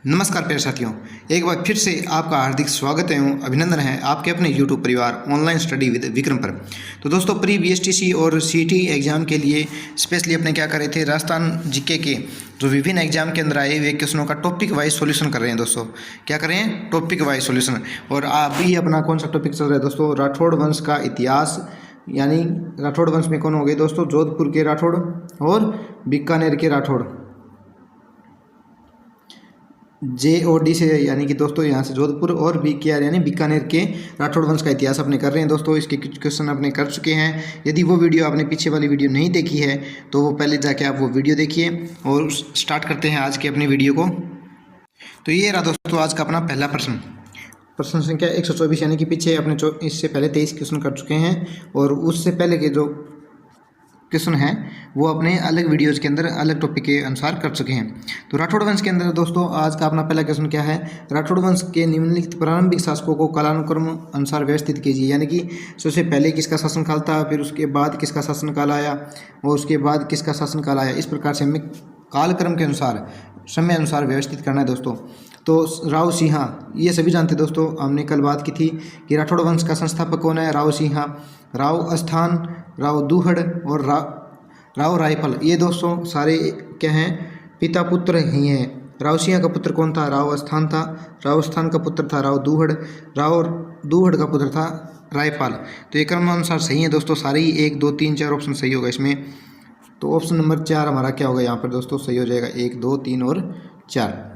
नमस्कार प्यारे साथियों, एक बार फिर से आपका हार्दिक स्वागत एवं अभिनंदन है आपके अपने YouTube परिवार ऑनलाइन स्टडी विद विक्रम पर। तो दोस्तों, प्री बीएसटीसी और सीटी एग्जाम के लिए स्पेशली अपने क्या कर रहे थे, राजस्थान जीके के जो विभिन्न एग्जाम के अंदर आए हुए क्वेश्चनों का टॉपिक वाइज सॉल्यूशन कर रहे हैं। दोस्तों क्या कर रहे हैं, टॉपिक वाइज सॉल्यूशन। और अभी अपना कौन सा टॉपिक चल रहा है दोस्तों, राठौड़ वंश का इतिहास। यानी राठौड़ वंश में कौन हो गए दोस्तों, जोधपुर के राठौड़ और बीकानेर के राठौड़। JOD से यानी कि दोस्तों यहाँ से जोधपुर और BKR यानी बीकानेर के राठौड़ वंश का इतिहास अपने कर रहे हैं। दोस्तों इसके कुछ क्वेश्चन अपने कर चुके हैं। यदि वो वीडियो आपने पीछे वाली वीडियो नहीं देखी है तो वो पहले जाके आप वो वीडियो देखिए। और स्टार्ट करते हैं आज की अपनी वीडियो को। तो ये रहा दोस्तों आज का अपना पहला प्रश्न संख्या 124, यानी कि पीछे अपने इससे पहले 23 क्वेश्चन कर चुके हैं और उससे पहले के जो क्वेश्चन हैं वो अपने अलग वीडियोज़ के अंदर अलग टॉपिक के अनुसार कर चुके हैं। तो राठौड़ वंश के अंदर दोस्तों आज का अपना पहला क्वेश्चन क्या है, राठौड़ वंश के निम्नलिखित प्रारंभिक शासकों को कालानुक्रम अनुसार व्यवस्थित कीजिए। यानी कि सबसे पहले किसका शासनकाल था, फिर उसके बाद किसका शासनकाल आया और उसके बाद किसका शासनकाल आया। इस प्रकार से हमें कालक्रम के अनुसार समय अनुसार व्यवस्थित करना है दोस्तों। तो राव सिंहा ये सभी जानते हैं दोस्तों, हमने कल बात की थी कि राठौड़ वंश का संस्थापक कौन है, राव सिंहा, राव अस्थान, राव दूहड़ और राव रायफल। ये दोस्तों सारे क्या हैं, पिता पुत्र ही हैं। राव सिंहा का पुत्र कौन था, राव अस्थान था। राव अस्थान का पुत्र था राव दूहड़। राव दूहड़ का पुत्र था रायपाल। तो ये क्रमानुसार सही है दोस्तों, सारे ही 1 2 3 4 ऑप्शन सही होगा इसमें। तो ऑप्शन नंबर 4 हमारा क्या होगा यहाँ पर दोस्तों, सही हो जाएगा 1 2 3 और 4।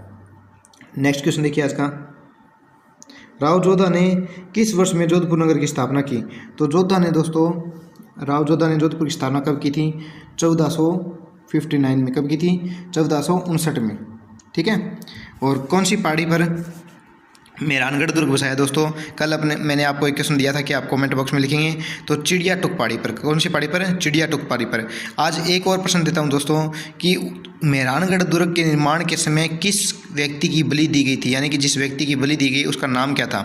नेक्स्ट क्वेश्चन देखिए आज का, राव जोधा ने किस वर्ष में जोधपुर नगर की स्थापना की। तो जोधा ने दोस्तों, राव जोधा ने जोधपुर की स्थापना कब की थी, 1459 में। कब की थी, 1459 में। ठीक है। और कौन सी पहाड़ी पर मेहरानगढ़ दुर्ग बसाया दोस्तों, कल मैंने आपको एक क्वेश्चन दिया था कि आप कमेंट बॉक्स में लिखेंगे। तो चिड़िया टुक पहाड़ी पर। कौन सी पहाड़ी पर, चिड़िया टुक पहाड़ी पर। आज एक और प्रश्न देता हूं दोस्तों कि मेहरानगढ़ दुर्ग के निर्माण के समय किस व्यक्ति की बलि दी गई थी, यानी कि जिस व्यक्ति की बलि दी गई उसका नाम क्या था।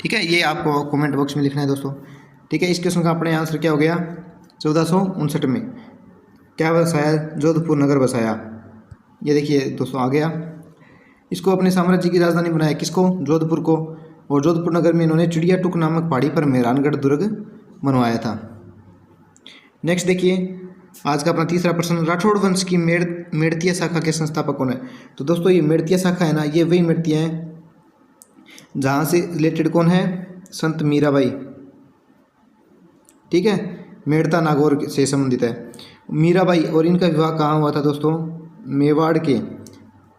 ठीक है, ये आपको कमेंट बॉक्स में लिखना है दोस्तों। ठीक है, इस क्वेश्चन का अपने आंसर क्या हो गया, 1459 में क्या बसाया, जोधपुर नगर बसाया। ये देखिए दोस्तों आ गया। इसको अपने साम्राज्य की राजधानी बनाया, किसको, जोधपुर को। और जोधपुर नगर में इन्होंने चिड़िया टुक नामक पहाड़ी पर मेहरानगढ़ दुर्ग बनवाया था। नेक्स्ट देखिए आज का अपना तीसरा प्रश्न, राठौड़ वंश की मेड़तिया शाखा के संस्थापक कौन है। तो दोस्तों ये मेड़तिया शाखा है ना, ये वही मेड़तिया है जहाँ से रिलेटेड कौन है, संत मीराबाई। ठीक है, मेड़ता नागौर से संबंधित है मीराबाई। और इनका विवाह कहाँ हुआ था दोस्तों, मेवाड़ के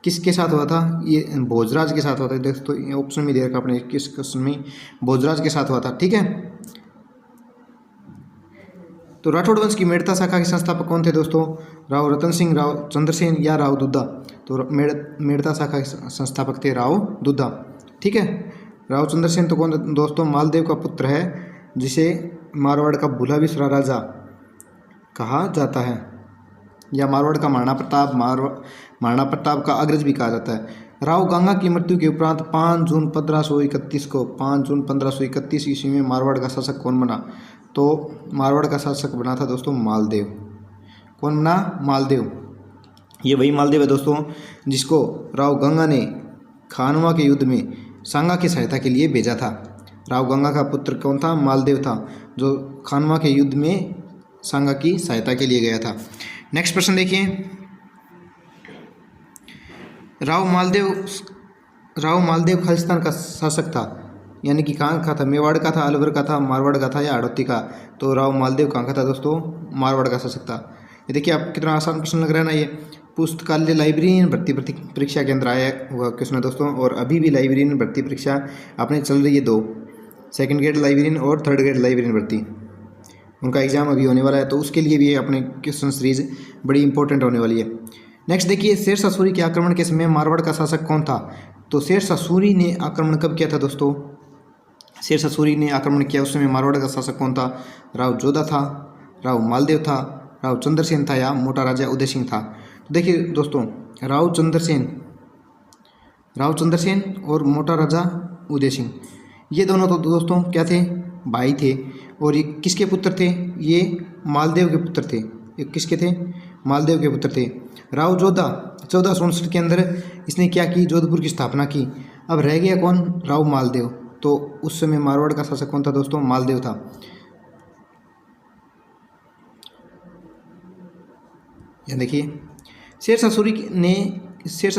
किसके साथ हुआ था, ये भोजराज के साथ हुआ था। दोस्तों ऑप्शन में दे रखा आपने, किस क्वेश्चन में, भोजराज के साथ हुआ था। ठीक है। तो राठौड़ वंश की मेड़ता शाखा के संस्थापक कौन थे दोस्तों, राव रतन सिंह, राव चंद्रसेन या राव दुद्धा। तो मेड़ता शाखा के संस्थापक थे राव दुद्धा। ठीक है। राव चंद्रसेन तो कौन दोस्तों, मालदेव का पुत्र है, जिसे मारवाड़ का भूला बिसरा राजा कहा जाता है, या मारवाड़ का महाराणा प्रताप का अग्रज भी कहा जाता है। राव गंगा की मृत्यु के उपरांत 5 जून 1531 ईस्वी में मारवाड़ का शासक कौन बना। तो मारवाड़ का शासक बना था दोस्तों मालदेव। कौन बना, मालदेव। ये वही मालदेव है दोस्तों जिसको राव गंगा ने खानवा के युद्ध में सांगा की सहायता के लिए भेजा था। राव गंगा का पुत्र कौन था, मालदेव था, जो खानवा के युद्ध में सांगा की सहायता के लिए गया था। नेक्स्ट प्रश्न देखिए, राव मालदेव खालिस्तान का शासक था, यानी कि कहाँ का था, मेवाड़ का था, अलवर का था, मारवाड़ का था या हड़ौती का। तो राव मालदेव कहाँ का था दोस्तों, मारवाड़ का शासक था। ये देखिए आप कितना आसान प्रश्न लग रहा है ना, ये पुस्तकालय लाइब्रेरियन भर्ती परीक्षा के अंदर आया हुआ क्वेश्चन है दोस्तों। और अभी भी लाइब्रेरियन भर्ती परीक्षा अपने चल रही है, 2 सेकंड ग्रेड लाइब्रेरियन और 3rd ग्रेड लाइब्रेरियन भर्ती, उनका एग्जाम अभी होने वाला है। तो उसके लिए भी अपने क्वेश्चन सीरीज बड़ी इंपॉर्टेंट होने वाली है। नेक्स्ट देखिए, शेरशाह सूरी के आक्रमण के समय मारवाड़ का शासक कौन था। तो शेरशाह सूरी ने आक्रमण कब किया था दोस्तों, शेरशाह सूरी ने आक्रमण किया उस समय मारवाड़ का शासक कौन था, राव जोधा था, राव मालदेव था, राव चंद्रसेन था या मोटा राजा उदय सिंह था। तो देखिए दोस्तों, राव चंद्रसेन और मोटा राजा उदय सिंह, ये दोनों तो दोस्तों क्या थे, भाई थे। और ये किसके पुत्र थे, ये मालदेव के पुत्र थे। ये किसके थे, मालदेव के पुत्र थे। राव जोधा 1469 के अंदर इसने क्या की, जोधपुर की स्थापना की। अब रह गया कौन, राव मालदेव। तो उस समय मारवाड़ का शासक कौन था दोस्तों, मालदेव था। यह देखिए शेरशाह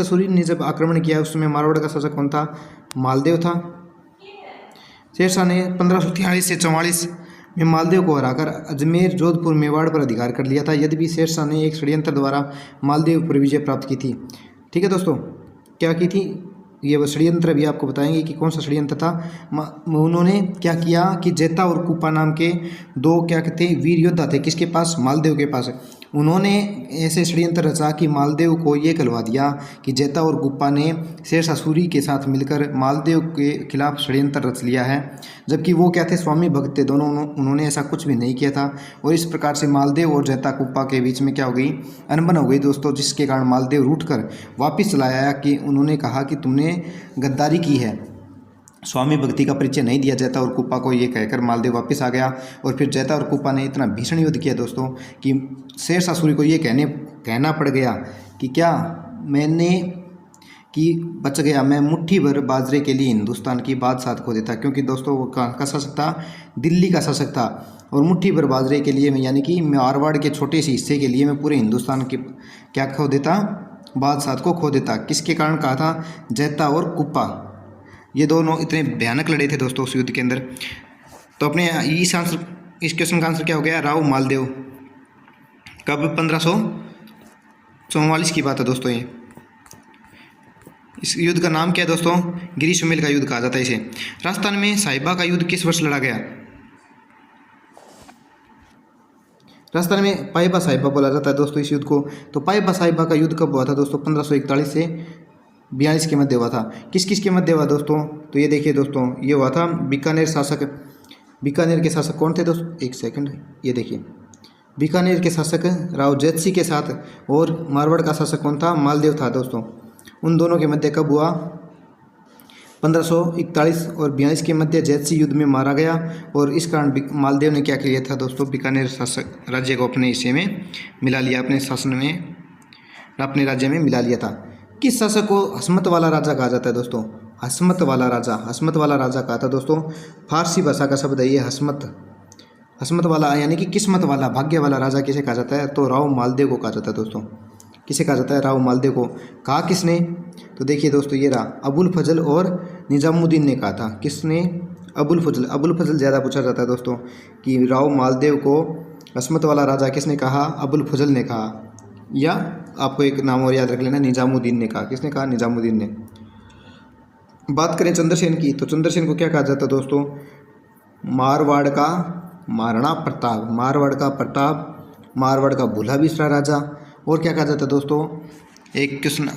सूरी ने जब आक्रमण किया उस समय मारवाड़ का शासक कौन था, मालदेव था। शेरशाह ने 1543 से 44 में मालदेव को हराकर अजमेर, जोधपुर, मेवाड़ पर अधिकार कर लिया था। यद्यपि शेरशाह ने एक षड्यंत्र द्वारा मालदेव पर विजय प्राप्त की थी। ठीक है दोस्तों, क्या की थी, ये वो षड्यंत्र भी आपको बताएंगे कि कौन सा षड्यंत्र था। उन्होंने क्या किया कि जेता और कुप्पा नाम के दो क्या कहते हैं वीर योद्धा थे, किसके पास, मालदेव के पास। उन्होंने ऐसे षड्यंत्र रचा कि मालदेव को ये कहलवा दिया कि जेता और कुप्पा ने शेरशाह सूरी के साथ मिलकर मालदेव के खिलाफ षड्यंत्र रच लिया है, जबकि वो क्या थे, स्वामी भक्त थे दोनों। उन्होंने ऐसा कुछ भी नहीं किया था। और इस प्रकार से मालदेव और जेता कुप्पा के बीच में क्या हो गई, अनबन हो गई दोस्तों, जिसके कारण मालदेव रूठ कर वापिस चला आया कि उन्होंने कहा कि तुमने गद्दारी की है, स्वामी भक्ति का परिचय नहीं दिया जेता और कुप्पा को, ये कहकर मालदेव वापस आ गया। और फिर जेता और कुप्पा ने इतना भीषण युद्ध किया दोस्तों कि शेरशाह सूरी को ये कहना पड़ गया कि क्या मैंने कि बच गया, मैं मुट्ठी भर बाजरे के लिए हिंदुस्तान की बादशाह खो देता। क्योंकि दोस्तों वो कहाँ का शासक था, दिल्ली का शासक था। और मुट्ठी भर बाजरे के लिए मैं, यानी कि मारवाड़ के छोटे से हिस्से के लिए मैं पूरे हिंदुस्तान के क्या खो देता, बादशाह को खो देता। किसके कारण कहा था, जेता और कुप्पा, ये दोनों इतने भयानक लड़े थे दोस्तों उस युद्ध के अंदर। तो अपने इस क्वेश्चन का आंसर क्या हो गया, राव मालदेव। कब, 1544 की बात है दोस्तों। ये इस युद्ध का नाम क्या है दोस्तों, गिरी सुमेल का युद्ध कहा जाता है इसे। राजस्थान में साहिबा का युद्ध किस वर्ष लड़ा गया, राजस्थान में पाइबा साहिबा बोला जाता है दोस्तों इस युद्ध को। तो पाइबा साहिबा का युद्ध कब हुआ था दोस्तों, 1541 से 42 के मध्य हुआ था। किस किस के मध्य हुआ दोस्तों, तो ये देखिए दोस्तों, ये हुआ था बीकानेर के शासक कौन थे दोस्तों, एक सेकंड, ये देखिए बीकानेर के शासक राव जैत सिंह के साथ, और मारवाड़ का शासक कौन था, मालदेव था दोस्तों। उन दोनों के मध्य कब हुआ, 1541 और 42 के मध्य जैत सिंह युद्ध में मारा गया। और इस कारण मालदेव ने क्या किया था दोस्तों, बीकानेर शासक राज्य को अपने हिस्से में मिला लिया, अपने शासन में, अपने राज्य में मिला लिया था। किस शासक को हसमत वाला राजा कहा जाता है दोस्तों, हसमत वाला राजा कहा था दोस्तों। फारसी भाषा का शब्द है ये हसमत वाला, यानी कि किस्मत वाला, भाग्य वाला राजा किसे कहा जाता है, तो राव मालदेव को कहा जाता है दोस्तों। किसे कहा जाता है, राव मालदेव को। कहा किसने, तो देखिए दोस्तों ये रहा, अबुल फजल और निजामुद्दीन ने कहा था। किसने, अबुल फजल ज़्यादा पूछा जाता है दोस्तों कि राव मालदेव को हसमत वाला राजा किसने कहा, अबुल फजल ने कहा। या आपको एक नाम और याद रख लेना, निजामुद्दीन ने कहा। किसने कहा, निजामुद्दीन ने। बात करें चंद्रसेन की, तो चंद्रसेन को क्या कहा जाता है दोस्तों, मारवाड़ का महाराणा प्रताप, मारवाड़ का भूला बिसरा राजा। और क्या कहा जाता है दोस्तों, एक क्वेश्चन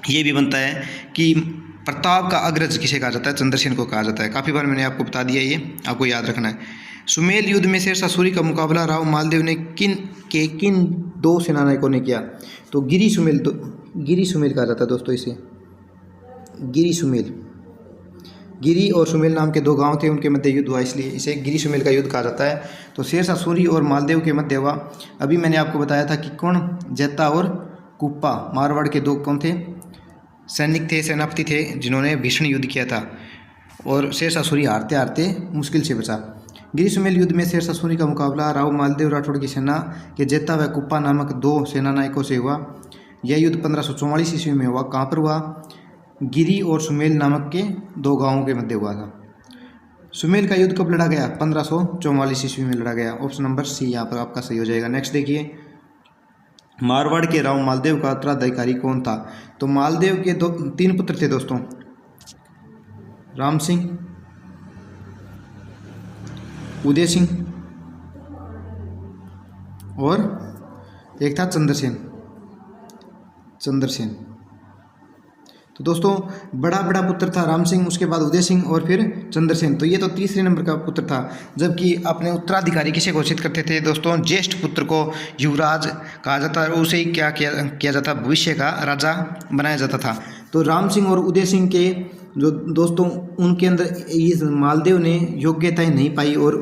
ये भी बनता है कि प्रताप का अग्रज किसे कहा जाता है, चंद्रसेन को कहा जाता है। काफ़ी बार मैंने आपको बता दिया, ये आपको याद रखना है। सुमेल युद्ध में शेरशाह सूरी का मुकाबला राव मालदेव ने किन दो सेनानायकों ने किया, तो गिरी सुमेल कहा जाता है दोस्तों इसे, गिरी और सुमेल नाम के दो गांव थे, उनके मध्य युद्ध हुआ, इसलिए इसे गिरी सुमेल का युद्ध कहा जाता है। तो शेरशाह सूरी और मालदेव के मध्य हुआ। अभी मैंने आपको बताया था कि कौन, जेता और कुप्पा, मारवाड़ के दो कौन थे, सैनिक थे, सेनापति थे, जिन्होंने भीषण युद्ध किया था। और शेरशाह सूरी हारते हारते मुश्किल से बचा। गिरी सुमेल युद्ध में शेरशाह सूरी का मुकाबला राव मालदेव राठौड़ की सेना के जेता व कुप्पा नामक दो सेनानायकों से हुआ। यह युद्ध 1544 ईस्वी में हुआ। कहाँ पर हुआ, गिरी और सुमेल नामक के दो गांवों के मध्य हुआ था। सुमेल का युद्ध कब लड़ा गया, 1544 ईस्वी में लड़ा गया। ऑप्शन नंबर सी यहाँ पर आपका सही हो जाएगा। नेक्स्ट देखिए, मारवाड़ के राव मालदेव का उत्तराधिकारी कौन था, तो मालदेव के तीन पुत्र थे दोस्तों, राम सिंह, उदय सिंह और एक था चंद्रसेन। तो दोस्तों बड़ा पुत्र था राम सिंह, उसके बाद उदय सिंह और फिर चंद्रसेन। तो ये तो तीसरे नंबर का पुत्र था। जबकि अपने उत्तराधिकारी किसे घोषित करते थे दोस्तों, ज्येष्ठ पुत्र को युवराज कहा जाता है, उसे ही क्या किया जाता, भविष्य का राजा बनाया जाता था। तो राम सिंह और उदय सिंह के जो दोस्तों उनके अंदर इस मालदेव ने योग्यताएं नहीं पाई और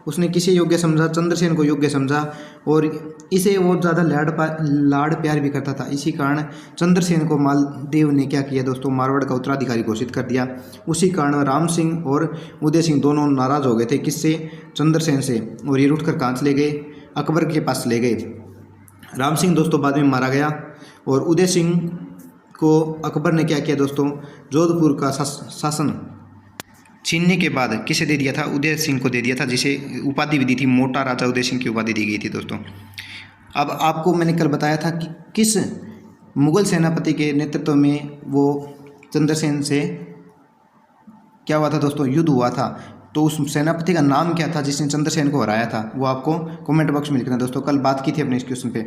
उसने किसे योग्य समझा, चंद्रसेन को योग्य समझा और इसे वो ज़्यादा लाड़ प्यार भी करता था। इसी कारण चंद्रसेन को मालदेव ने क्या किया दोस्तों, मारवाड़ का उत्तराधिकारी घोषित कर दिया। उसी कारण राम सिंह और उदय सिंह दोनों नाराज़ हो गए थे, किससे, चंद्रसेन से, और ये उठकर कहाँ चले गए, अकबर के पास ले गए। राम सिंह दोस्तों बाद में मारा गया और उदय सिंह को अकबर ने क्या किया दोस्तों, जोधपुर का शासन छीनने के बाद किसे दे दिया था, उदय सिंह को दे दिया था, जिसे उपाधि भी दी थी, मोटा राजा उदय सिंह की उपाधि दी गई थी दोस्तों। अब आपको मैंने कल बताया था कि किस मुगल सेनापति के नेतृत्व में वो चंद्रसेन से क्या हुआ था दोस्तों, युद्ध हुआ था। तो उस सेनापति का नाम क्या था जिसने चंद्रसेन को हराया था, वो आपको कमेंट बॉक्स में लिखना दोस्तों। कल बात की थी अपने इस क्वेश्चन पे।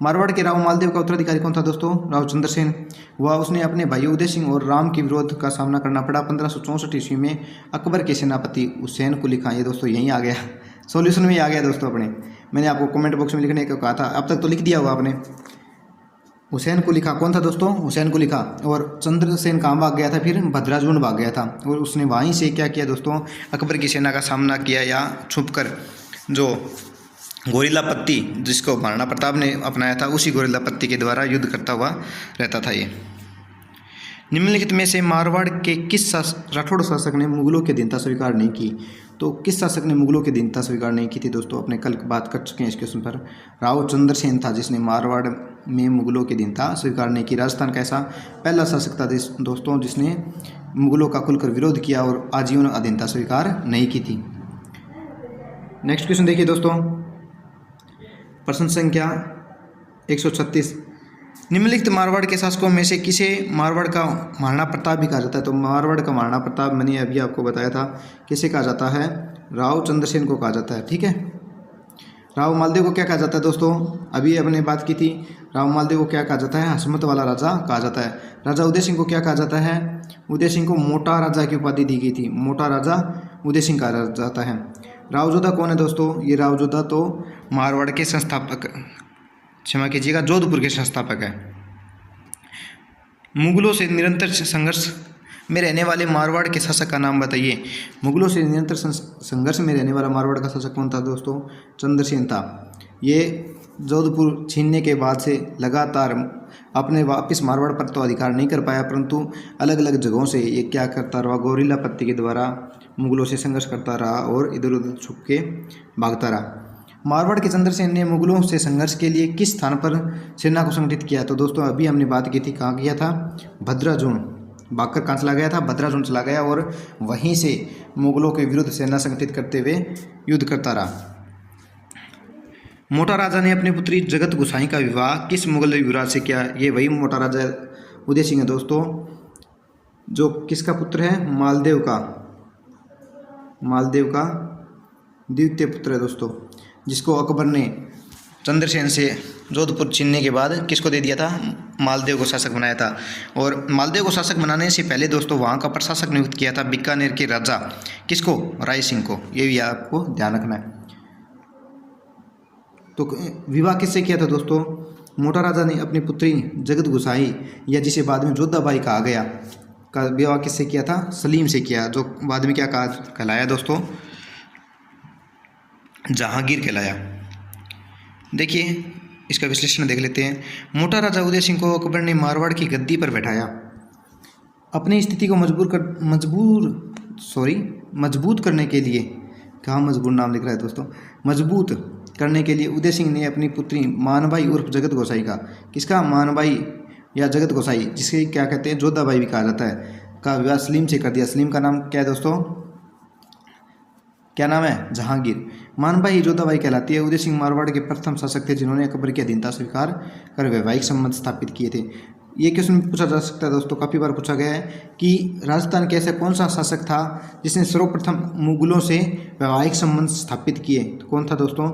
मारवाड़ के राव मालदेव का उत्तराधिकारी कौन था दोस्तों, राव चंद्रसेन। वह उसने अपने भाई उदय सिंह और राम के विरोध का सामना करना पड़ा। 1564 ईस्वी में अकबर के सेनापति हुसैन कुली खां, ये दोस्तों यहीं आ गया, सॉल्यूशन में ही आ गया दोस्तों अपने। मैंने आपको कमेंट बॉक्स में लिखने को कहा था, अब तक तो लिख दिया होगा आपने। हुसैन को लिखा कौन था दोस्तों, हुसैन को लिखा। और चंद्रसेन कहाँ भाग गया था, फिर भद्राजुंड भाग गया था और उसने वहीं से क्या किया दोस्तों, अकबर की सेना का सामना किया या छुपकर जो गोरिल्ला पत्ती जिसको महाराणा प्रताप ने अपनाया था, उसी गोरिल्ला पत्ती के द्वारा युद्ध करता हुआ रहता था ये। निम्नलिखित में से मारवाड़ के किस राठौड़ शासक ने मुगलों की अधीनता स्वीकार नहीं की। तो किस शासक ने मुगलों की अधीनता स्वीकार नहीं की थी दोस्तों, अपने कल बात कर चुके हैं इस क्वेश्चन पर। राव चंद्रसेन था जिसने मारवाड़ में मुगलों की अधीनता स्वीकार नहीं की। राजस्थान का ऐसा पहला शासक था दोस्तों जिसने मुगलों का खुलकर विरोध किया और आजीवन अधीनता स्वीकार नहीं की थी। नेक्स्ट क्वेश्चन देखिए दोस्तों, प्रश्न संख्या 136। निम्नलिखित मारवाड़ के शासकों में से किसे मारवाड़ का महाराणा प्रताप भी कहा जाता है। तो मारवाड़ का महाराणा प्रताप मैंने अभी आपको बताया था किसे कहा जाता है, राव चंद्रसेन को कहा जाता है, ठीक है। राव मालदेव को क्या कहा जाता है दोस्तों, अभी अपने बात की थी। राव मालदेव को क्या कहा जाता है, हसमत वाला राजा कहा जाता है। राजा उदय सिंह को क्या कहा जाता है, उदय सिंह को मोटा राजा की उपाधि दी गई थी, मोटा राजा उदय सिंह कहा जाता है। रावजोधा कौन है दोस्तों, ये रावजोधा तो मारवाड़ के संस्थापक, क्षमा कीजिएगा, जोधपुर के संस्थापक है। मुगलों से निरंतर संघर्ष में रहने वाले मारवाड़ के शासक का नाम बताइए। मुगलों से निरंतर संघर्ष में रहने वाला मारवाड़ का शासक कौन था दोस्तों, चंद्रसेन था। ये जोधपुर छीनने के बाद से लगातार अपने वापस मारवाड़ पर तो अधिकार नहीं कर पाया, परंतु अलग अलग जगहों से ये क्या करता रहा, गोरिल्ला पत्ती के द्वारा मुगलों से संघर्ष करता रहा और इधर उधर छुप के भागता रहा। मारवाड़ के चंद्रसेन ने मुगलों से संघर्ष के लिए किस स्थान पर सेना को संगठित किया। तो दोस्तों अभी हमने बात की थी, कहाँ किया था, भद्राजुंड। भागकर कहाँ चला गया था, भद्राजुंड चला गया और वहीं से मुगलों के विरुद्ध सेना संगठित करते हुए युद्ध करता रहा। मोटा राजा ने अपनी पुत्री जगत गोसाई का विवाह किस मुगल युवराज से किया। ये वही मोटा राजा उदय सिंह है दोस्तों, जो किसका पुत्र है, मालदेव का द्वितीय पुत्र है दोस्तों, जिसको अकबर ने चंद्रसेन से जोधपुर छीनने के बाद किसको दे दिया था, मालदेव को शासक बनाया था। और मालदेव को शासक बनाने से पहले दोस्तों वहाँ का प्रशासक नियुक्त किया था बीकानेर के राजा, किसको, राय सिंह को। ये भी आपको ध्यान रखना है। तो विवाह किससे किया था दोस्तों, मोटा राजा ने अपनी पुत्री जगत गोसाई या जिसे बाद में जोधाबाई कहा गया का विवाह किससे किया था, सलीम से किया, जो बाद में क्या कहलाया दोस्तों, जहांगीर कहलाया। देखिए इसका विश्लेषण देख लेते हैं। मोटा राजा उदय सिंह को अकबर ने मारवाड़ की गद्दी पर बैठाया। अपनी स्थिति को मजबूत करने के लिए, कहाँ मजबूत नाम लिख रहा है दोस्तों, मजबूत करने के लिए उदय सिंह ने अपनी पुत्री मानबाई उर्फ जगत गोसाई का, किसका, मानबाई या जगत गोसाई, जिसे क्या कहते हैं जोधाबाई भी कहा जाता है, का विवाह सलीम से कर दिया। सलीम का नाम क्या है दोस्तों, क्या नाम है, जहांगीर। मानबाई जोधाबाई कहलाती है। उदय सिंह मारवाड़ के प्रथम शासक थे जिन्होंने अकबर की अधीनता स्वीकार कर वैवाहिक संबंध स्थापित किए थे। ये क्वेश्चन पूछा जा सकता है दोस्तों, काफ़ी बार पूछा गया है कि राजस्थान के ऐसा कौन सा शासक था जिसने सर्वप्रथम मुगलों से वैवाहिक संबंध स्थापित किए। तो कौन था दोस्तों,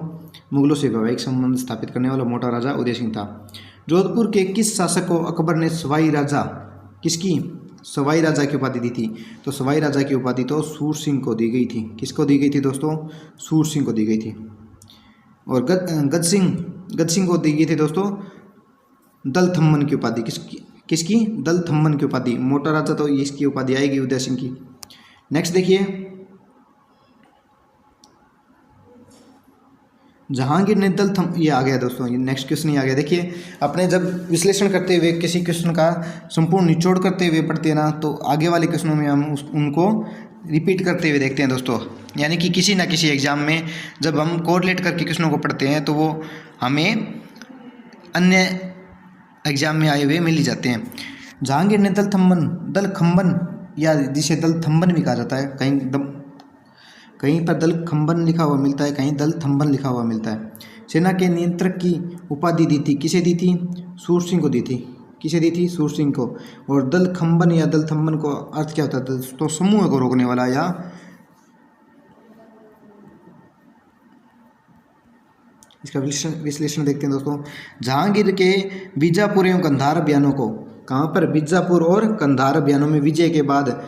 मुगलों से वैवाहिक संबंध स्थापित करने वाला मोटा राजा उदय सिंह था। जोधपुर के किस शासक को अकबर ने सवाई राजा, किसकी, सवाई राजा की उपाधि दी थी। तो सवाई राजा की उपाधि तो सूर सिंह को दी गई थी। किसको दी गई थी दोस्तों, सूर सिंह को दी गई थी। और गज सिंह को दी गई थी दोस्तों दलथम्मन की उपाधि। किसकी? दल थम्बन की उपाधि। मोटा राजा तो इसकी उपाधि आएगी उदय सिंह की। नेक्स्ट देखिए, जहांगीर ने दल थम, ये आ गया दोस्तों, ये नेक्स्ट क्वेश्चन ही आ गया। देखिए, अपने जब विश्लेषण करते हुए किसी क्वेश्चन का संपूर्ण निचोड़ करते हुए पढ़ते हैं ना, तो आगे वाले क्वेश्चनों में हम उनको रिपीट करते हुए देखते हैं दोस्तों। यानी कि किसी ना किसी एग्जाम में जब हम कोरिलेट करके क्वेश्चनों को पढ़ते हैं तो वो हमें अन्य एग्जाम में आए हुए मिल ही जाते हैं। जहांगीर ने दल खंबन या जिसे दल थम्बन भी कहा जाता है, कहीं पर दल खंबन लिखा हुआ मिलता है, कहीं दल थम्बन लिखा हुआ मिलता है। सेना के नियंत्रक की उपाधि दी थी, किसे दी थी? सूर सिंह को दी थी। किसे दी थी? सूर सिंह को। और दल खंबन या दल थम्बन को अर्थ क्या होता है? तो समूह को रोकने वाला, या इसका विश्लेषण देखते हैं दोस्तों। जहांगीर के बीजापुर एवं कंधार अभियानों को, कहाँ पर? बीजापुर और कंधार अभियानों में विजय के बाद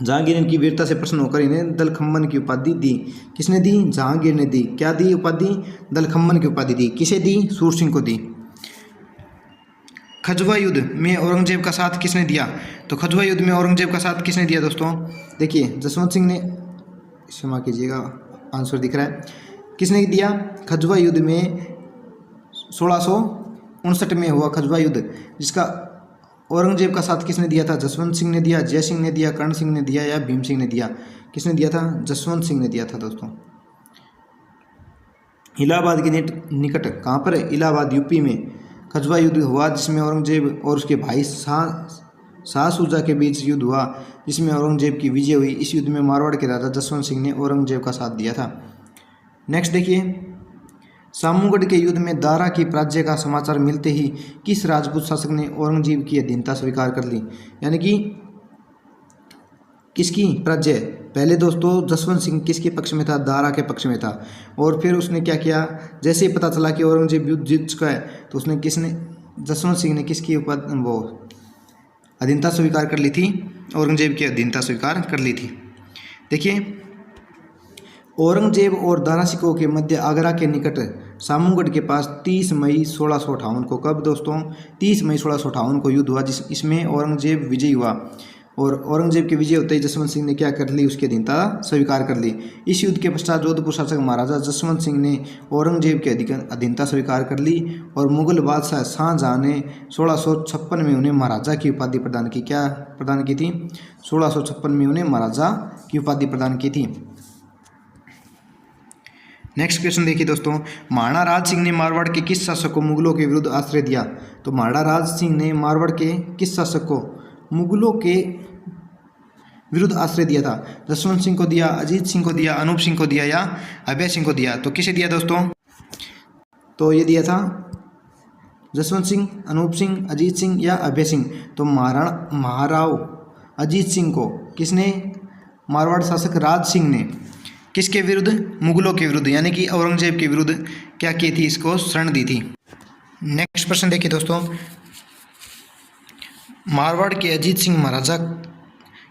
जहांगीर इनकी वीरता से प्रसन्न होकर इन्हें दल खंबन की उपाधि दी। किसने दी? जहांगीर ने दी। क्या दी उपाधि? दल खंबन की उपाधि दी। किसे दी? सूर सिंह को दी। खजवा युद्ध में औरंगजेब का साथ किसने दिया? तो खजवा युद्ध में औरंगजेब का साथ किसने दिया दोस्तों? देखिए, जसवंत सिंह ने, क्षमा कीजिएगा आंसर दिख रहा है, किसने दिया? खजवा युद्ध में 1659 में हुआ खजवा युद्ध, जिसका औरंगजेब का साथ किसने दिया था? जसवंत सिंह ने दिया, जय सिंह ने दिया, कर्ण सिंह ने दिया, या भीम सिंह ने दिया? किसने दिया था? जसवंत सिंह ने दिया था दोस्तों। इलाहाबाद के निकट, कहाँ पर? इलाहाबाद यूपी में खजवा युद्ध हुआ, जिसमें औरंगजेब और उसके भाई शाह सूजा के बीच युद्ध हुआ, जिसमें औरंगजेब की विजय हुई। इस युद्ध में मारवाड़ के राजा जसवंत सिंह ने औरंगजेब का साथ दिया था। नेक्स्ट देखिए, सामूगढ़ के युद्ध में दारा की पराजय का समाचार मिलते ही किस राजपूत शासक ने औरंगजेब की अधीनता स्वीकार कर ली? यानी कि किसकी पराजय? पहले दोस्तों जसवंत सिंह किसके पक्ष में था? दारा के पक्ष में था। और फिर उसने क्या किया? जैसे ही पता चला कि औरंगजेब युद्ध जीत चुका है, तो जसवंत सिंह ने किसकी अधीनता स्वीकार कर ली थी? औरंगजेब की अधीनता स्वीकार कर ली थी। देखिए, औरंगजेब और दारा सिकों के मध्य आगरा के निकट सामूगढ़ के पास 30 मई 1658 को, कब दोस्तों? 30 मई 1658 को युद्ध हुआ, इसमें औरंगजेब विजयी हुआ। और औरंगजेब के विजय होते ही जसवंत सिंह ने क्या कर ली? उसकी अधीनता स्वीकार कर ली। इस युद्ध के पश्चात जोधपुर शासक महाराजा जसवंत सिंह ने औरंगजेब की अधीनता स्वीकार कर ली, और मुगल बादशाह शाहजहां ने 1656 में उन्हें महाराजा की उपाधि प्रदान की। क्या प्रदान की थी? 1656 में उन्हें महाराजा की उपाधि प्रदान की थी। नेक्स्ट क्वेश्चन देखिए दोस्तों, महाराणा राज सिंह ने मारवाड़ के किस शासक को मुगलों के विरुद्ध आश्रय दिया? तो महाराणा राज सिंह ने मारवाड़ के किस शासक को मुगलों के विरुद्ध आश्रय दिया था? जसवंत सिंह को दिया, अजीत सिंह को दिया, अनूप सिंह को दिया, या अभय सिंह को दिया? तो किसे दिया दोस्तों? तो ये दिया था जसवंत सिंह, अनूप सिंह, अजीत सिंह, या अभय सिंह? तो महाराव अजीत सिंह को किसने? मारवाड़ शासक राज सिंह ने किसके विरुद्ध? मुगलों के विरुद्ध, यानी कि औरंगजेब के विरुद्ध क्या की थी? इसको शरण दी थी। नेक्स्ट प्रश्न देखिए दोस्तों, मारवाड़ के अजीत सिंह महाराजा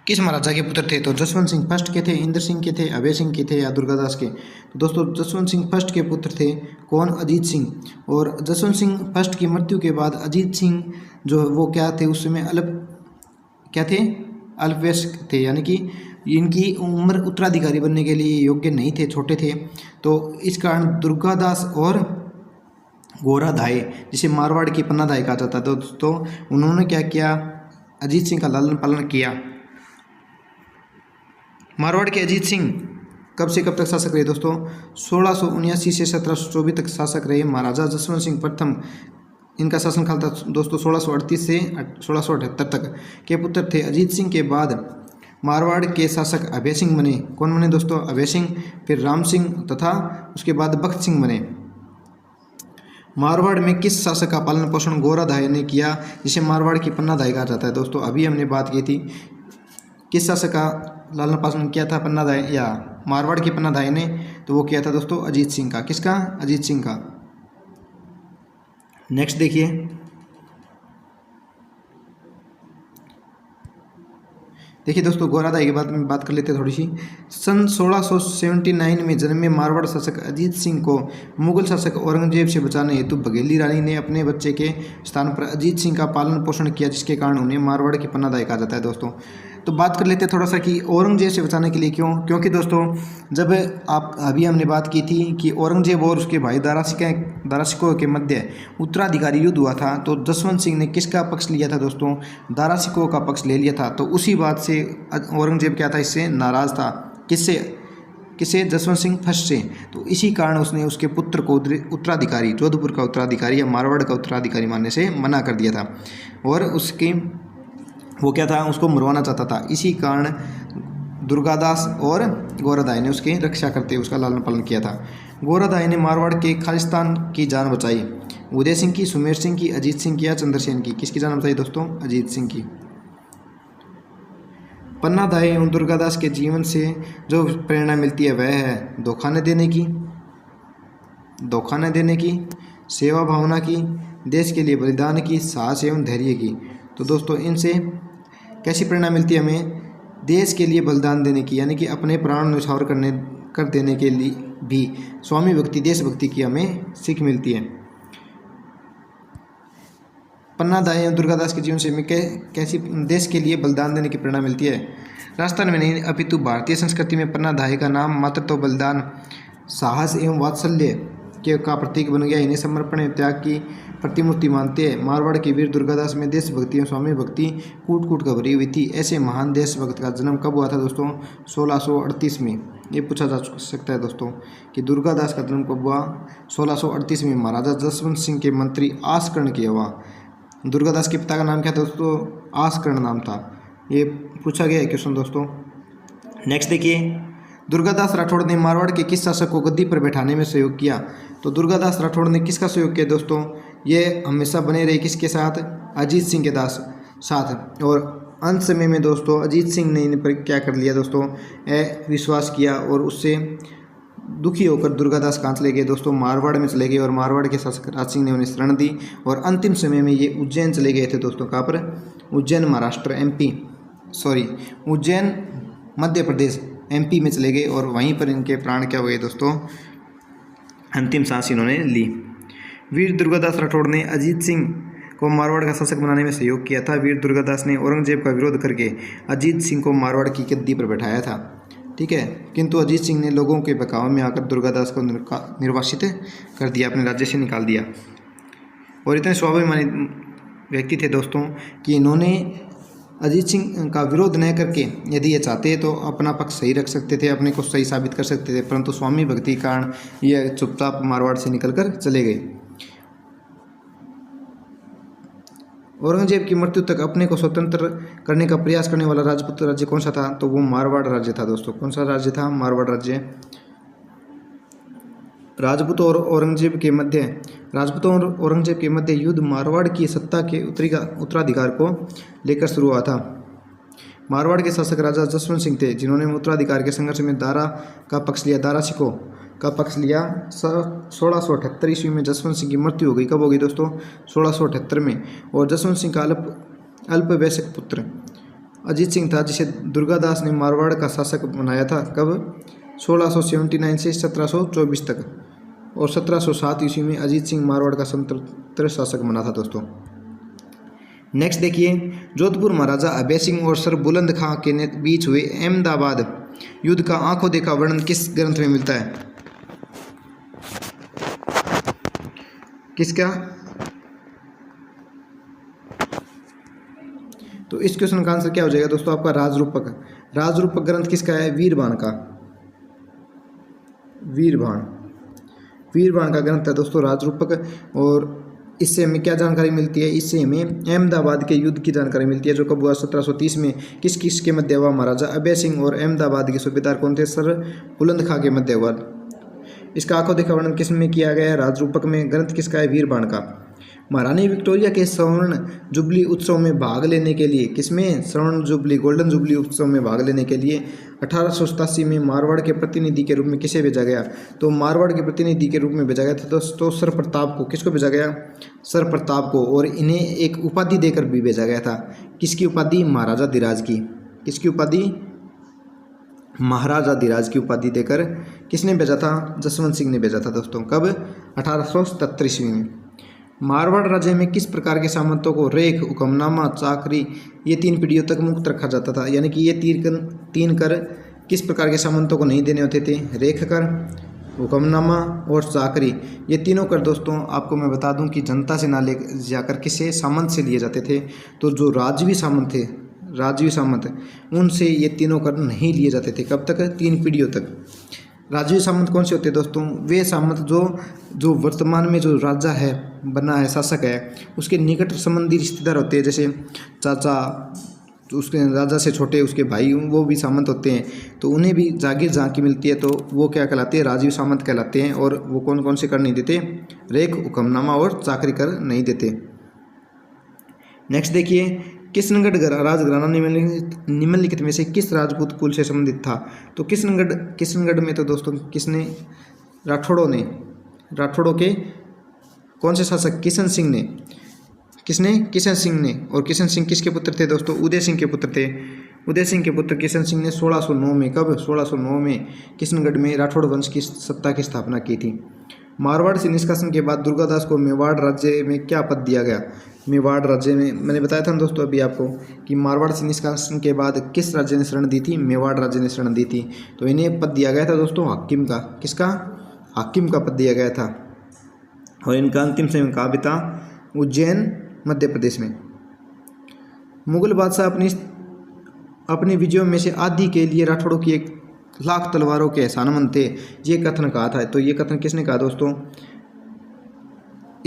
किस महाराजा के पुत्र थे? तो जसवंत सिंह फर्स्ट के थे, इंद्र सिंह के थे, अभय सिंह के थे, या दुर्गादास के? तो दोस्तों जसवंत सिंह फर्स्ट के पुत्र थे। कौन? अजीत सिंह। और जसवंत सिंह फर्स्ट की मृत्यु के बाद अजीत सिंह जो वो क्या थे? उस समय क्या थे? अल्पवयस्क थे, यानी कि इनकी उम्र उत्तराधिकारी बनने के लिए योग्य नहीं थे, छोटे थे। तो इस कारण दुर्गादास और गोराधाय, जिसे मारवाड़ की पन्नाधाय कहा जाता है दोस्तों, उन्होंने क्या किया? अजीत सिंह का लालन पालन किया। मारवाड़ के अजीत सिंह कब से कब तक शासक रहे दोस्तों? 1679 से 1724 तक शासक रहे। महाराजा जसवंत सिंह प्रथम, इनका शासनकाल था दोस्तों 1638 से 1678 तक के पुत्र थे। अजीत सिंह के बाद मारवाड़ के शासक अभय सिंह बने। कौन बने दोस्तों? अभय सिंह। फिर राम सिंह तथा उसके बाद बख्त सिंह बने। मारवाड़ में किस शासक का पालन पोषण गोराधाय ने किया, जिसे मारवाड़ की पन्नाधाय कहा जाता है? दोस्तों अभी हमने बात की थी, किस शासक का लालन पालन किया था? पन्नाधाय या मारवाड़ की पन्नाधाय ने? तो वो किया था दोस्तों अजीत सिंह का। किसका? अजीत सिंह का। नेक्स्ट देखिए दोस्तों, गोरादाई की बात कर लेते हैं थोड़ी सी। सन 1679 में जन्मे मारवाड़ शासक अजीत सिंह को मुगल शासक औरंगजेब से बचाने हेतु बघेली रानी ने अपने बच्चे के स्थान पर अजीत सिंह का पालन पोषण किया, जिसके कारण उन्हें मारवाड़ की पन्नादाई कहा जाता है दोस्तों। तो बात कर लेते हैं थोड़ा सा कि औरंगजेब से बचाने के लिए क्यों, क्योंकि दोस्तों जब अभी हमने बात की थी कि औरंगजेब और उसके भाई दारा के मध्य उत्तराधिकारी युद्ध हुआ था, तो जसवंत सिंह ने किसका पक्ष लिया था दोस्तों? दारा सिकोह का पक्ष ले लिया था। तो उसी बात से औरंगजेब क्या था, इससे नाराज़ था। किससे? जसवंत सिंह फर्स्ट से। तो इसी कारण उसने उसके पुत्र को उत्तराधिकारी, जोधपुर का उत्तराधिकारी या मारवाड़ का उत्तराधिकारी मानने से मना कर दिया था, और उसकी वो क्या था, उसको मरवाना चाहता था। इसी कारण दुर्गादास और गोरादाई ने उसकी रक्षा करते हुए उसका लालन पालन किया था। गोरादाई ने मारवाड़ के खालिस्तान की जान बचाई। उदय सिंह की, सुमेर सिंह की, अजीत सिंह की या चंद्रसेन की? किसकी जान बचाई दोस्तों? अजीत सिंह की। पन्नादाई और दुर्गादास के जीवन से जो प्रेरणा मिलती है वह है धोखा न देने की, सेवा भावना की, देश के लिए बलिदान की, साहस एवं धैर्य की। तो दोस्तों इनसे कैसी प्रेरणा मिलती है हमें? देश के लिए बलिदान देने की, यानी कि अपने प्राण न्यौछावर कर देने के लिए भी स्वामी भक्ति, देशभक्ति की हमें सीख मिलती है। पन्नादाई और दुर्गादास के जीवन से हमें कैसी देश के लिए बलिदान देने की प्रेरणा मिलती है? राजस्थान में नहीं अपितु भारतीय संस्कृति में पन्नादाई का नाम मात्र तो बलिदान, साहस एवं वात्सल्य का प्रतीक बन गया। इन्हें समर्पण एवं त्याग की प्रतिमूर्ति मानते हैं। मारवाड़ के वीर दुर्गादास में देशभक्ति एवं स्वामी भक्ति कूट कूट कर भरी हुई थी। ऐसे महान देशभक्त का जन्म कब हुआ था दोस्तों? 1638 में। ये पूछा जा सकता है दोस्तों कि दुर्गादास का जन्म कब हुआ? 1638 में महाराजा जसवंत सिंह के मंत्री आसकर्ण के हुआ। दुर्गादास के पिता का नाम क्या था दोस्तों? आसकर्ण नाम था। ये पूछा गया है क्वेश्चन दोस्तों। नेक्स्ट देखिए, दुर्गादास राठौड़ ने मारवाड़ के किस शासक को गद्दी पर बैठाने में सहयोग किया? तो दुर्गादास राठौड़ ने किसका सहयोग किया दोस्तों? ये हमेशा बने रहे किसके साथ? अजीत सिंह के साथ। और अंत समय में दोस्तों अजीत सिंह ने इन पर क्या कर लिया दोस्तों? विश्वास किया और उससे दुखी होकर दुर्गादास कहाँ चले गए दोस्तों? मारवाड़ में चले गए, और मारवाड़ के शासक राज सिंह ने उन्हें शरण दी, और अंतिम समय में ये उज्जैन चले गए थे दोस्तों। कहाँ पर? उज्जैन महाराष्ट्र, उज्जैन मध्य प्रदेश, MP में चले गए, और वहीं पर इनके प्राण क्या हुए दोस्तों? अंतिम सांस इन्होंने ली। वीर दुर्गादास राठौड़ ने अजीत सिंह को मारवाड़ का शासक बनाने में सहयोग किया था। वीर दुर्गादास ने औरंगजेब का विरोध करके अजीत सिंह को मारवाड़ की गद्दी पर बैठाया था, ठीक है। किंतु अजीत सिंह ने लोगों के बहकावे में आकर दुर्गादास को निर्वासित कर दिया, अपने राज्य से निकाल दिया। और इतने स्वाभिमानी व्यक्ति थे दोस्तों कि इन्होंने अजीत सिंह का विरोध न करके, यदि ये चाहते तो अपना पक्ष सही रख सकते थे, अपने को सही साबित कर सकते थे, परंतु स्वामी भक्ति के कारण ये चुपचाप मारवाड़ से निकलकर चले गए। औरंगजेब की मृत्यु तक अपने को स्वतंत्र करने का प्रयास करने वाला राजपूत राज्य कौन सा था? तो वो मारवाड़ राज्य था दोस्तों। कौन सा राज्य था? मारवाड़ राज्य। राजपूतों और औरंगजेब के मध्य युद्ध मारवाड़ की सत्ता के उत्तराधिकार को लेकर शुरू हुआ था। मारवाड़ के शासक राजा जसवंत सिंह थे, जिन्होंने उत्तराधिकार के संघर्ष में दारा सिकोह का पक्ष लिया। 1678 ईस्वी में जसवंत सिंह की मृत्यु हो गई। कब हो गई दोस्तों? 1678 में। और जसवंत सिंह का अल्पवयस्क पुत्र अजीत सिंह था, जिसे दुर्गादास ने मारवाड़ का शासक बनाया था। कब? 1679 से 1724 तक। और 1707 ईस्वी में अजीत सिंह मारवाड़ का स्वतंत्र शासक बना था दोस्तों। नेक्स्ट देखिए, जोधपुर महाराजा अभय सिंह और सर बुलंद खां के बीच हुए अहमदाबाद युद्ध का आंखों देखा वर्णन किस ग्रंथ में मिलता है? किसका? तो इस क्वेश्चन का आंसर क्या हो जाएगा दोस्तों? आपका राजरूपक ग्रंथ किसका है? वीरबाण का। वीरबाण का ग्रंथ है दोस्तों राजरूपक। और इससे हमें क्या जानकारी मिलती है? इससे हमें अहमदाबाद के युद्ध की जानकारी मिलती है, जो कब हुआ? 1730 में। किस के मध्य हुआ? महाराजा अभय सिंह और अहमदाबाद के सूबेदार कौन थे? सर बुलंद खां के मध्य हुआ। इसका आंखों देखा वर्णन किस में किया गया है? राजरूपक में। ग्रंथ किसका है? वीरबाण का। महारानी विक्टोरिया के स्वर्ण जुबली उत्सव में भाग लेने के लिए, किसमें? गोल्डन जुबली उत्सव में भाग लेने के लिए 1887 में मारवाड़ के प्रतिनिधि के रूप में किसे भेजा गया? तो मारवाड़ के प्रतिनिधि के रूप में भेजा गया था दोस्तों सर प्रताप को। किसको भेजा गया? सर प्रताप को। और इन्हें एक उपाधि देकर भी भेजा गया था। किसकी उपाधि? महाराजा धीराज की, किसकी उपाधि? महाराजाधिराज की उपाधि देकर किसने भेजा था? जसवंत सिंह ने भेजा था दोस्तों। कब? 1877 ईस्वी में। मारवाड़ राज्य में किस प्रकार के सामंतों को रेख, हुक्मनामा, चाकरी ये 3 पीढ़ियों तक मुक्त रखा जाता था? यानी कि ये 3 कर किस प्रकार के सामंतों को नहीं देने होते थे? रेख कर, हुक्मनामा और चाकरी। ये तीनों कर दोस्तों आपको मैं बता दूं कि जनता से ना ले जाकर किसे? सामंत से लिए जाते थे। तो जो राजवी सामंत थे, राजवी सामंत, उनसे ये तीनों कर नहीं लिए जाते थे। कब तक? 3 पीढ़ियों तक। राजवी सामंत कौन से होते हैं दोस्तों? वे सामंत जो वर्तमान में जो राजा है, बना है, शासक है, उसके निकट संबंधी रिश्तेदार होते हैं, जैसे चाचा, उसके राजा से छोटे उसके भाई, वो भी सामंत होते हैं। तो उन्हें भी जागीर जहाँ की मिलती है तो वो क्या कहलाते हैं? राजवी सामंत कहलाते हैं। और वो कौन कौन से कर नहीं देते? रेख, हुक्मनामा और चाकरी कर नहीं देते। नेक्स्ट देखिए, किशनगढ़ राजघराना निम्नलिखित में से किस राजपूत कुल से संबंधित था? तो किशनगढ़ में तो दोस्तों किसने? राठौड़ों के कौन से शासक? किशन सिंह ने। किसने? किशन सिंह ने। और किशन सिंह किसके पुत्र थे दोस्तों? उदय सिंह के पुत्र थे। उदय सिंह के पुत्र किशन सिंह ने 1609 में, कब? 1609 में किशनगढ़ में राठौड़ वंश की सत्ता की स्थापना की थी। मारवाड़ से निष्कासन के बाद दुर्गादास को मेवाड़ राज्य में क्या पद दिया गया? मेवाड़ राज्य में, मैंने बताया था दोस्तों अभी आपको कि मारवाड़ से निष्कासन के बाद किस राज्य ने शरण दी थी? मेवाड़ राज्य ने शरण दी थी। तो इन्हें पद दिया गया था दोस्तों हाकिम का। किसका? हाकिम का पद दिया गया था। और इनका अंतिम समय कहाँ बीता? उज्जैन, मध्य प्रदेश में। मुगल बादशाह अपनी विजयों में से आधी के लिए राठौड़ों की 1,00,000 तलवारों के एहसानमंद थे, ये कथन कहा था। तो ये कथन किसने कहा दोस्तों?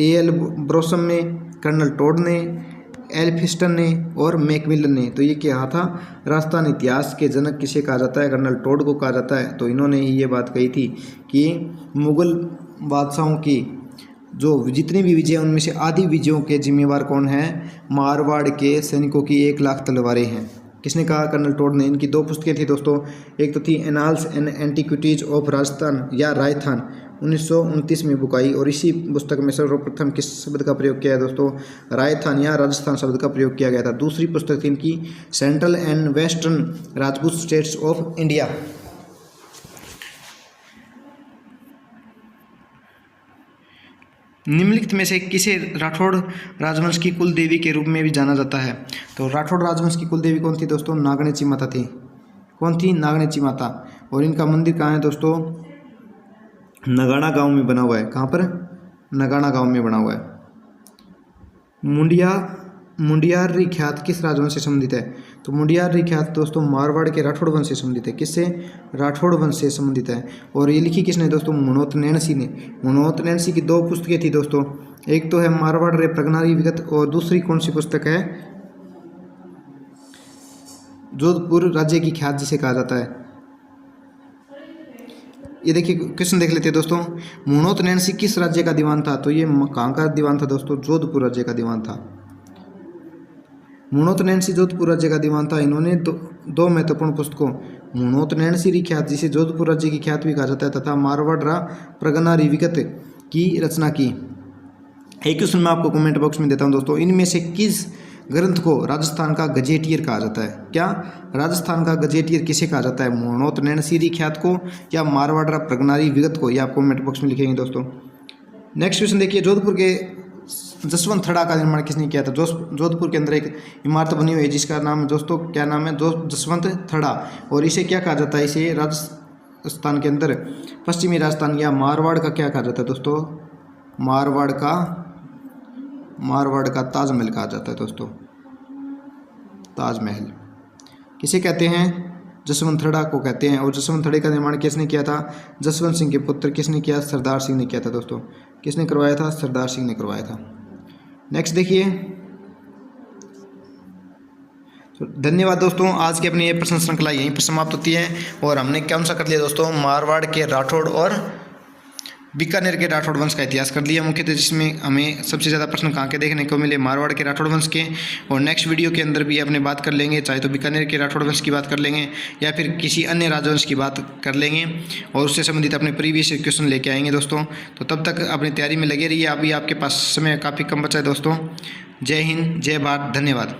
A.L. ब्रोसम ने, कर्नल टोड ने, एल्फिस्टन ने और मैकमिलन ने। तो ये क्या था? राजस्थान इतिहास के जनक किसे कहा जाता है? कर्नल टोड को कहा जाता है। तो इन्होंने ही ये बात कही थी कि मुगल बादशाहों की जो जितनी भी विजय, उनमें से आधी विजयों के जिम्मेवार कौन है? मारवाड़ के सैनिकों की 1,00,000 तलवारें हैं। किसने कहा? कर्नल टोड ने। इनकी 2 पुस्तकें थी दोस्तों। एक तो थी annals and antiquities of Rajasthan या रायथान, 1929 में बुक आई। और इसी पुस्तक में सर्वप्रथम किस शब्द का प्रयोग किया है दोस्तों? रायथान या राजस्थान शब्द का प्रयोग किया गया था। दूसरी पुस्तक थी इनकी central and western Rajput states of India. निम्नलिखित में से किसे राठौड़ राजवंश की कुल देवी के रूप में भी जाना जाता है? तो राठौड़ राजवंश की कुल देवी कौन थी दोस्तों? नागणेची माता थी। कौन थी? नागणेची माता। और इनका मंदिर कहाँ है दोस्तों? नगाना गांव में बना हुआ है। कहाँ पर? नगाना गांव में बना हुआ है। मुंडियारी ख्यात किस राजवंश से संबंधित है? तो मुंडियारी ख्यात दोस्तों मारवाड़ के राठौड़ वंश से संबंधित है। किससे? राठौड़ वंश से संबंधित है। और ये लिखी किसने दोस्तों? मनोत नैणसी ने। मनोत नैणसी की 2 पुस्तकें थी दोस्तों। एक तो है मारवाड़ रे प्रगनारी विगत, और दूसरी कौन सी पुस्तक है? जोधपुर राज्य की ख्यात जिसे कहा जाता है। ये देखिए क्वेश्चन देख लेते हैं दोस्तों। मनोत नैणसी किस राज्य का दीवान था? तो ये कहाँ का दीवान था दोस्तों? जोधपुर राज्य का दीवान था। मनोत नैणसी जोधपुर राज्य का दीवान था। इन्होंने 2 महत्वपूर्ण पुस्तकों, मनोत नैणसी री ख्यात जिसे जोधपुर राज्य की ख्यात भी कहा जाता है, तथा मारवाड़ रा प्रगनारी विगत की रचना की। एक क्वेश्चन मैं आपको कमेंट बॉक्स में देता हूं दोस्तों। इनमें से किस ग्रंथ को राजस्थान का गजेटियर कहा जाता है? क्या राजस्थान का गजेटियर किसे कहा जाता है? मनोत नैणसी री ख्यात को या मारवाड़ रा प्रगनारी विगत को? ये आप कमेंट बॉक्स में लिखेंगे दोस्तों। नेक्स्ट क्वेश्चन देखिए, जोधपुर के जसवंत थड़ा का निर्माण किसने किया था? जोधपुर के अंदर एक इमारत बनी हुई है जिसका नाम दोस्तों क्या नाम है? जसवंत थड़ा। और इसे क्या कहा जाता है? इसे राजस्थान के अंदर, पश्चिमी राजस्थान या मारवाड़ का क्या कहा जाता है दोस्तों? मारवाड़ का ताजमहल कहा जाता है दोस्तों। ताजमहल किसे कहते हैं? जसवंत थड़ा को कहते हैं। और जसवंत थड़े का निर्माण किसने किया था? जसवंत सिंह के पुत्र किसने किया? सरदार सिंह ने किया था दोस्तों। किसने करवाया था? सरदार सिंह ने करवाया था। नेक्स्ट देखिए। तो धन्यवाद दोस्तों। आज की अपनी ये प्रश्न श्रृंखला यहीं पर समाप्त होती है। और हमने कौन सा कर लिया दोस्तों? मारवाड़ के राठौड़ और बीकानेर के राठौड़ वंश का इतिहास कर लिया मुख्यतः, जिसमें हमें सबसे ज़्यादा प्रश्न कहाँ के देखने को मिले? मारवाड़ के राठौड़ वंश के। और नेक्स्ट वीडियो के अंदर भी अपने बात कर लेंगे, चाहे तो बीकानेर के राठौड़ वंश की बात कर लेंगे या फिर किसी अन्य राजवंश की बात कर लेंगे और उससे संबंधित अपने प्रीवियस क्वेश्चन लेके आएंगे दोस्तों। तो तब तक अपनी तैयारी में लगे रहिए। अभी आपके पास समय काफ़ी कम बचा है दोस्तों। जय हिंद, जय भारत, धन्यवाद।